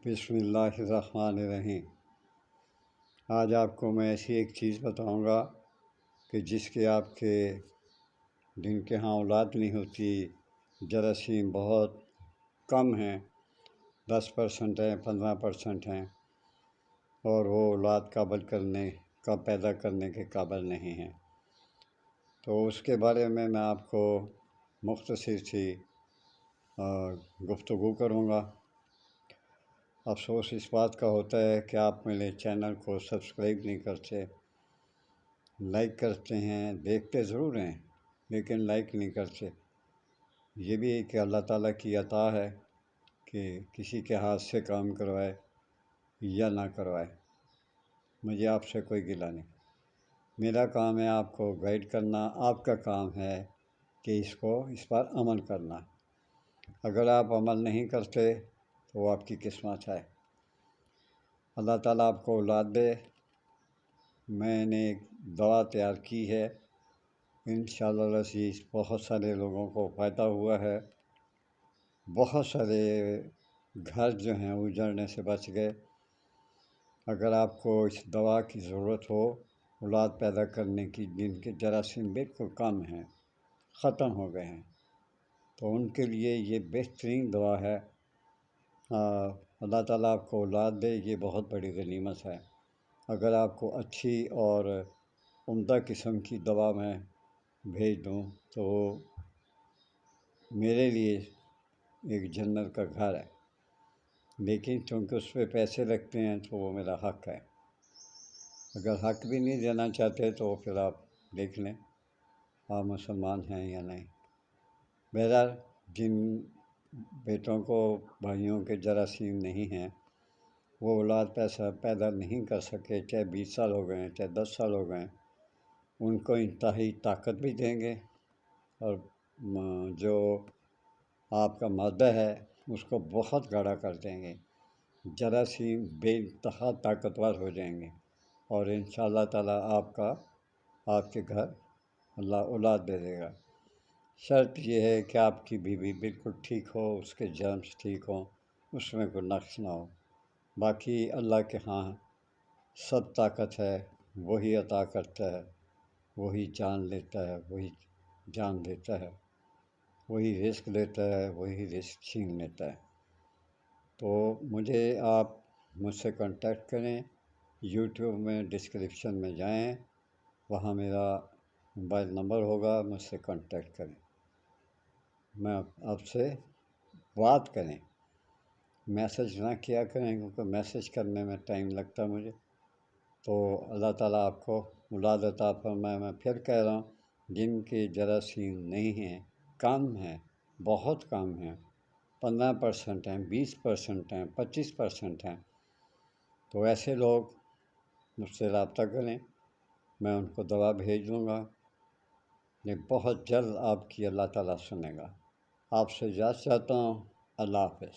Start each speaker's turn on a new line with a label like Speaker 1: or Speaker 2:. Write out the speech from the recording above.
Speaker 1: بسم اللہ الرحمن الرحیم۔ آج آپ کو میں ایسی ایک چیز بتاؤں گا کہ جس کے آپ کے جن کے ہاں اولاد نہیں ہوتی، جراثیم بہت کم ہیں، 10% ہیں، 15% ہیں، اور وہ اولاد پیدا کرنے کے قابل نہیں ہیں، تو اس کے بارے میں آپ کو مختصر سی گفتگو کروں گا۔ افسوس اس بات کا ہوتا ہے کہ آپ میرے چینل کو سبسکرائب نہیں کرتے، لائک کرتے ہیں، دیکھتے ضرور ہیں لیکن لائک نہیں کرتے۔ یہ بھی کہ اللہ تعالیٰ کی عطا ہے کہ کسی کے ہاتھ سے کام کروائے یا نہ کروائے، مجھے آپ سے کوئی گلہ نہیں۔ میرا کام ہے آپ کو گائیڈ کرنا، آپ کا کام ہے کہ اس پر عمل کرنا۔ اگر آپ عمل نہیں کرتے تو وہ آپ کی قسمت ہے۔ اللہ تعالیٰ آپ کو اولاد دے۔ میں نے ایک دوا تیار کی ہے، انشاءاللہ العزیز بہت سارے لوگوں کو فائدہ ہوا ہے، بہت سارے گھر جو ہیں اجڑنے سے بچ گئے۔ اگر آپ کو اس دوا کی ضرورت ہو اولاد پیدا کرنے کی، جن کے جراثیم بالکل کم ہیں، ختم ہو گئے ہیں، تو ان کے لیے یہ بہترین دوا ہے۔ اللہ تعالیٰ آپ کو اولاد دے، یہ بہت بڑی غنیمت ہے۔ اگر آپ کو اچھی اور عمدہ قسم کی دوا میں بھیج دوں تو میرے لیے ایک جنت کا گھر ہے، لیکن چونکہ اس پہ پیسے لگتے ہیں تو وہ میرا حق ہے۔ اگر حق بھی نہیں دینا چاہتے تو پھر آپ دیکھ لیں آپ مسلمان ہیں یا نہیں۔ بہرحال جن بیٹوں کو، بھائیوں کے جراثیم نہیں ہیں، وہ اولاد پیدا نہیں کر سکے، چاہے 20 سال ہو گئے ہیں، چاہے 10 سال ہو گئے ہیں، ان کو انتہائی طاقت بھی دیں گے، اور جو آپ کا مادہ ہے اس کو بہت گاڑھا کر دیں گے۔ جراثیم بے انتہا طاقتور ہو جائیں گے، اور انشاءاللہ تعالیٰ آپ کے گھر اللہ اولاد دے دے گا۔ شرط یہ ہے کہ آپ کی بیوی بالکل ٹھیک ہو، اس کے جرمز ٹھیک ہوں، اس میں کوئی نقص نہ ہو۔ باقی اللہ کے ہاں سب طاقت ہے، وہی عطا کرتا ہے، وہی جان لیتا ہے، وہی جان دیتا ہے، وہی رزق دیتا ہے، وہی رزق چھین لیتا ہے۔ تو مجھ سے کانٹیکٹ کریں، یوٹیوب میں ڈسکرپشن میں جائیں، وہاں میرا موبائل نمبر ہوگا، مجھ سے کانٹیکٹ کریں، میں آپ سے بات کریں، میسج نہ کیا کریں کیونکہ میسج کرنے میں ٹائم لگتا ہے مجھے۔ تو اللہ تعالیٰ آپ کو اولاد عطا فرمائے۔ میں پھر کہہ رہا ہوں، جن کے جراثیم نہیں ہیں، کم ہیں، بہت کم ہیں، 15% ہیں، 20% ہیں، 25% ہیں، تو ایسے لوگ مجھ سے رابطہ کریں، میں ان کو دوا بھیج دوں گا۔ یہ بہت جلد آپ کی اللہ تعالیٰ سنے گا۔ آپ سے اجازت چاہتا ہوں، اللہ حافظ۔